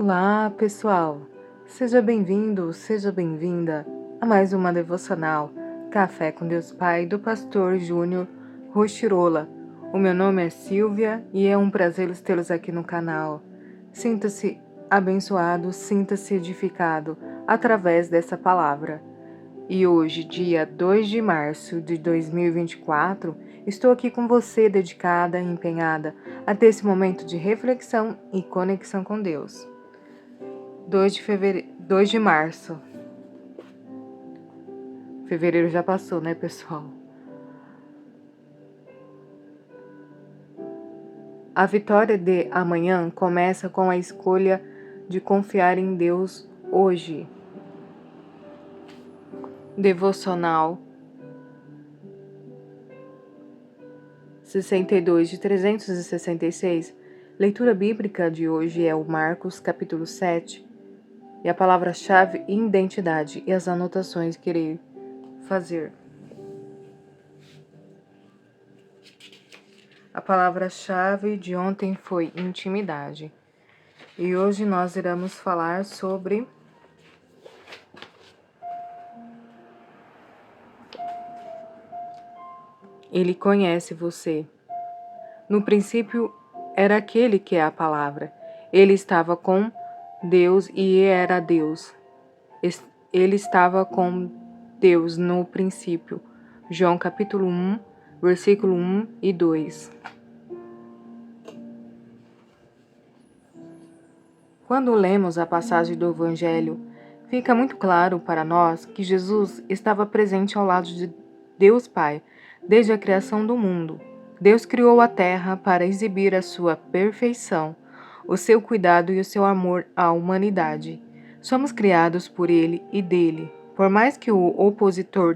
Olá, pessoal! Seja bem-vindo, seja bem-vinda a mais uma devocional Café com Deus Pai do pastor Júnior Rochirola. O meu nome é Silvia e é um prazer tê-los aqui no canal. Sinta-se abençoado, sinta-se edificado através dessa palavra. E hoje, dia 2 de março de 2024, estou aqui com você dedicada e empenhada a ter esse momento de reflexão e conexão com Deus. 2 de março. Fevereiro já passou, né, pessoal? A vitória de amanhã começa com a escolha de confiar em Deus hoje. Devocional 62 de 366. Leitura bíblica de hoje é o Marcos, capítulo 7. E a palavra-chave identidade e as anotações que irei fazer. A palavra-chave de ontem foi intimidade. E hoje nós iremos falar sobre Ele conhece você. No princípio era aquele que é a palavra. Ele estava com Deus e era Deus. Ele estava com Deus no princípio. João capítulo 1, versículo 1 e 2. Quando lemos a passagem do Evangelho, fica muito claro para nós que Jesus estava presente ao lado de Deus Pai desde a criação do mundo. Deus criou a terra para exibir a sua perfeição, o seu cuidado e o seu amor à humanidade. Somos criados por Ele e dele. Por mais que o opositor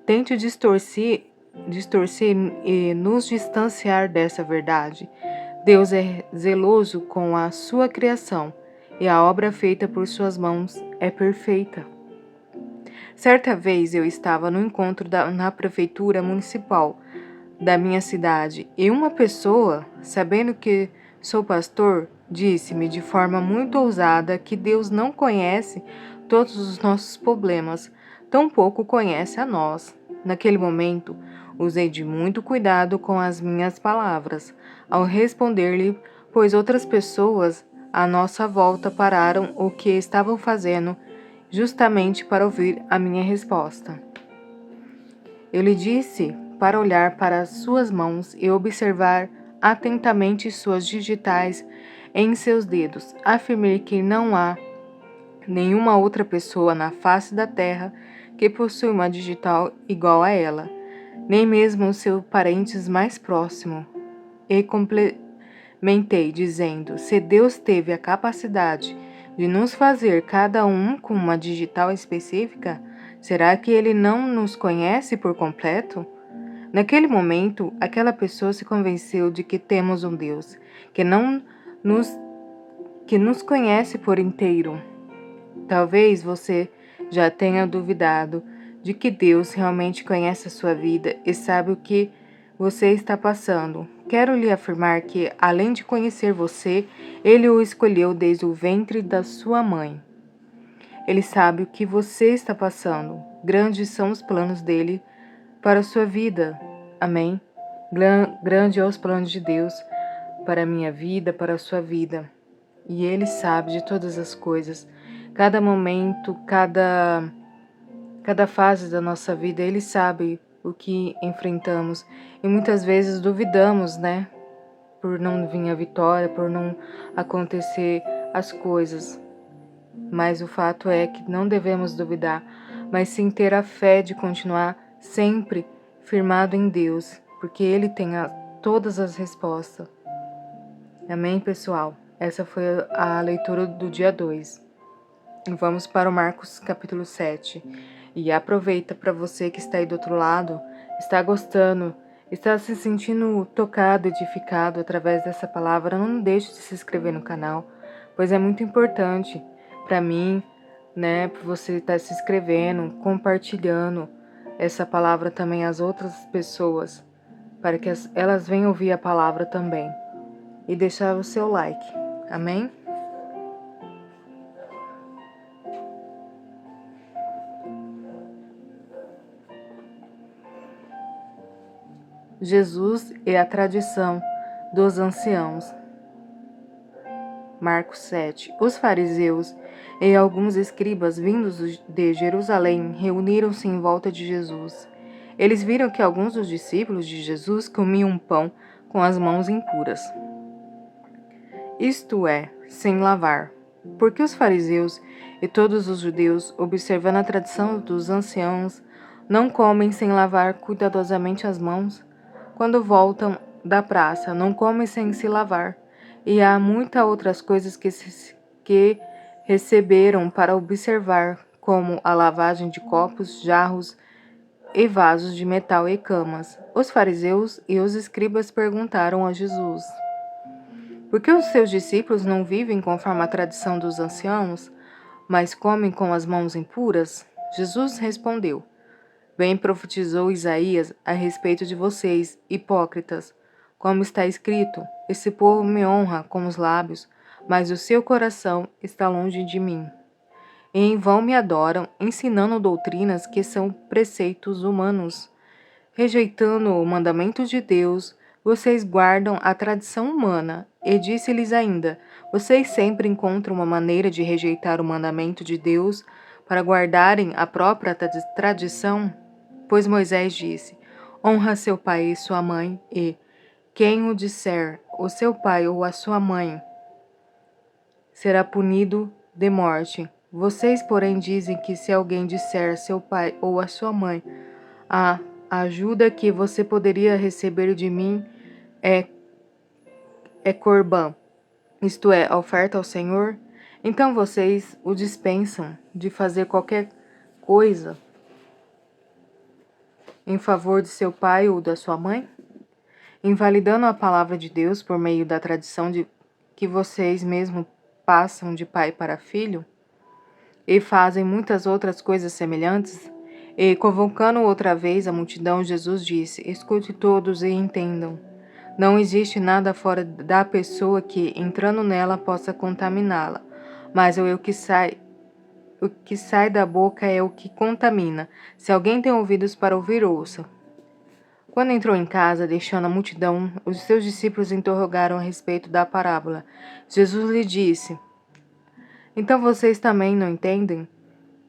tente distorcer e nos distanciar dessa verdade, Deus é zeloso com a sua criação e a obra feita por suas mãos é perfeita. Certa vez eu estava no encontro na prefeitura municipal da minha cidade e uma pessoa, sabendo que sou pastor, disse-me de forma muito ousada que Deus não conhece todos os nossos problemas, tampouco conhece a nós. Naquele momento, usei de muito cuidado com as minhas palavras ao responder-lhe, pois outras pessoas à nossa volta pararam o que estavam fazendo justamente para ouvir a minha resposta. Eu lhe disse para olhar para as suas mãos e observar atentamente suas digitais em seus dedos. Afirmei que não há nenhuma outra pessoa na face da terra que possui uma digital igual a ela, nem mesmo os seus parentes mais próximos. E complementei dizendo: se Deus teve a capacidade de nos fazer cada um com uma digital específica, será que Ele não nos conhece por completo? Naquele momento, aquela pessoa se convenceu de que temos um Deus que nos conhece por inteiro. Talvez você já tenha duvidado de que Deus realmente conhece a sua vida e sabe o que você está passando. Quero lhe afirmar que, além de conhecer você, Ele o escolheu desde o ventre da sua mãe. Ele sabe o que você está passando. Grandes são os planos dele para a sua vida. Amém? Grande é os planos de Deus para a minha vida, para a sua vida. E Ele sabe de todas as coisas. Cada momento, cada fase da nossa vida, Ele sabe o que enfrentamos. E muitas vezes duvidamos, né? Por não vir a vitória, por não acontecer as coisas. Mas o fato é que não devemos duvidar, mas sim ter a fé de continuar sempre firmado em Deus, porque Ele tem todas as respostas. Amém, pessoal? Essa foi a leitura do dia 2. Vamos para o Marcos capítulo 7. E aproveita para você que está aí do outro lado, está gostando, está se sentindo tocado, edificado através dessa palavra, não deixe de se inscrever no canal, pois é muito importante para mim, né, para você estar se inscrevendo, compartilhando essa palavra também às outras pessoas, para que elas venham ouvir a palavra também. E deixar o seu like. Amém? Jesus e a tradição dos anciãos. Marcos 7. Os fariseus e alguns escribas vindos de Jerusalém reuniram-se em volta de Jesus. Eles viram que alguns dos discípulos de Jesus comiam pão com as mãos impuras, isto é, sem lavar. Porque os fariseus e todos os judeus, observando a tradição dos anciãos, não comem sem lavar cuidadosamente as mãos? Quando voltam da praça, não comem sem se lavar. E há muitas outras coisas que receberam para observar, como a lavagem de copos, jarros e vasos de metal e camas. Os fariseus e os escribas perguntaram a Jesus: por que os seus discípulos não vivem conforme a tradição dos anciãos, mas comem com as mãos impuras? Jesus respondeu: bem profetizou Isaías a respeito de vocês, hipócritas. Como está escrito: esse povo me honra com os lábios, mas o seu coração está longe de mim. E em vão me adoram, ensinando doutrinas que são preceitos humanos. Rejeitando o mandamento de Deus, vocês guardam a tradição humana. E disse-lhes ainda: vocês sempre encontram uma maneira de rejeitar o mandamento de Deus para guardarem a própria tradição? Pois Moisés disse: honra seu pai e sua mãe, e quem o disser, o seu pai ou a sua mãe, será punido de morte. Vocês, porém, dizem que se alguém disser seu pai ou a sua mãe, a ajuda que você poderia receber de mim é corbã, isto é, a oferta ao Senhor, então vocês o dispensam de fazer qualquer coisa em favor de seu pai ou da sua mãe, invalidando a palavra de Deus por meio da tradição que vocês mesmos passam de pai para filho, e fazem muitas outras coisas semelhantes. E, convocando outra vez a multidão, Jesus disse: escute todos e entendam. Não existe nada fora da pessoa que, entrando nela, possa contaminá-la, mas o que sai da boca é o que contamina. Se alguém tem ouvidos para ouvir, ouça. Quando entrou em casa, deixando a multidão, os seus discípulos interrogaram a respeito da parábola. Jesus lhe disse: então vocês também não entendem?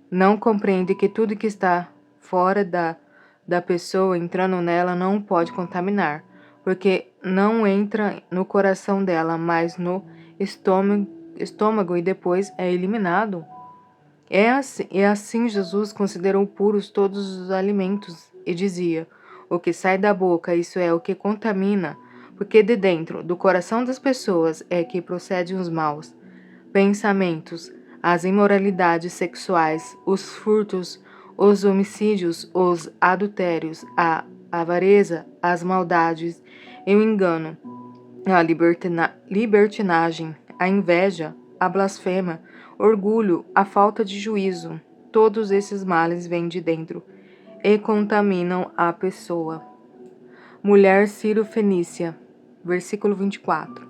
Não compreendem que tudo que está fora da pessoa, entrando nela, não pode contaminar, porque não entra no coração dela, mas no estômago e depois é eliminado? É assim Jesus considerou puros todos os alimentos e dizia: o que sai da boca, isso é o que contamina, porque de dentro do coração das pessoas é que procedem os maus pensamentos, as imoralidades sexuais, os furtos, os homicídios, os adultérios, a avareza, as maldades e o engano, a libertinagem, a inveja, a blasfêmia, orgulho, a falta de juízo. Todos esses males vêm de dentro e contaminam a pessoa. Mulher Ciro-Fenícia, versículo 24.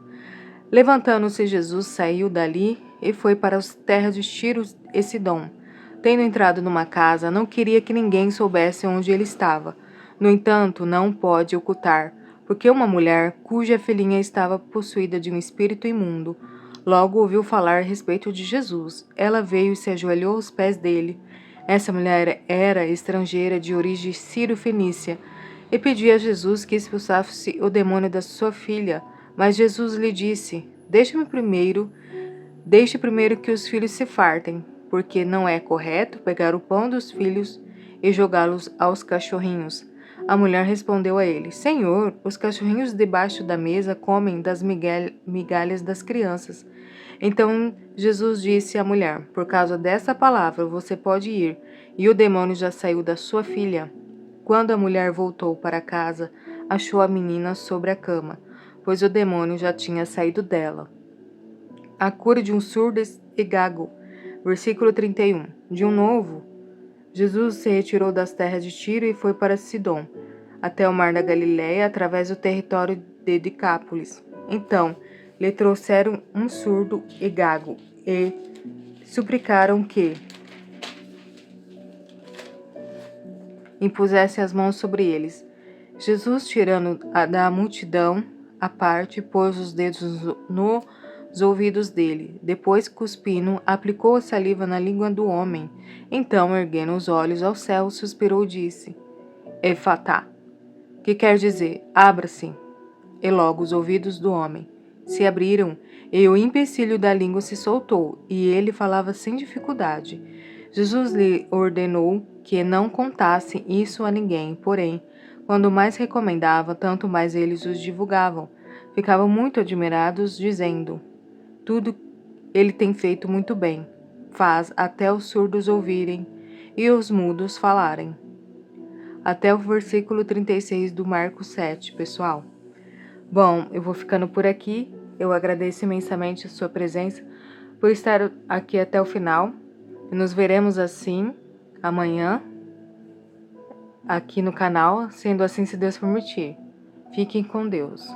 Levantando-se, Jesus saiu dali e foi para as terras de Tiro e Sidom. Tendo entrado numa casa, não queria que ninguém soubesse onde ele estava. No entanto, não pode ocultar, porque uma mulher, cuja filhinha estava possuída de um espírito imundo, logo ouviu falar a respeito de Jesus. Ela veio e se ajoelhou aos pés dele. Essa mulher era estrangeira de origem sírio-fenícia e pedia a Jesus que expulsasse o demônio da sua filha. Mas Jesus lhe disse: deixe primeiro que os filhos se fartem, porque não é correto pegar o pão dos filhos e jogá-los aos cachorrinhos. A mulher respondeu a ele: Senhor, os cachorrinhos debaixo da mesa comem das migalhas das crianças. Então Jesus disse à mulher: por causa dessa palavra você pode ir, e o demônio já saiu da sua filha. Quando a mulher voltou para casa, achou a menina sobre a cama, pois o demônio já tinha saído dela. A cura de um surdo e gago. Versículo 31. De novo, Jesus se retirou das terras de Tiro e foi para Sidom, até o mar da Galiléia, através do território de Decápolis. Então, lhe trouxeram um surdo e gago, e suplicaram que impusesse as mãos sobre eles. Jesus, tirando da multidão à parte, pôs os dedos nos ouvidos dele. Depois, cuspindo, aplicou a saliva na língua do homem. Então, erguendo os olhos ao céu, suspirou e disse: Efatá, que quer dizer, abra-se. E logo os ouvidos do homem se abriram, e o empecilho da língua se soltou, e ele falava sem dificuldade. Jesus lhe ordenou que não contasse isso a ninguém, porém, quando mais recomendava, tanto mais eles os divulgavam. Ficavam muito admirados, dizendo: Tudo ele tem feito muito bem. Faz até os surdos ouvirem e os mudos falarem. Até o versículo 36 do Marcos 7, pessoal. Bom, eu vou ficando por aqui. Eu agradeço imensamente a sua presença por estar aqui até o final. E nos veremos assim amanhã aqui no canal, sendo assim se Deus permitir. Fiquem com Deus.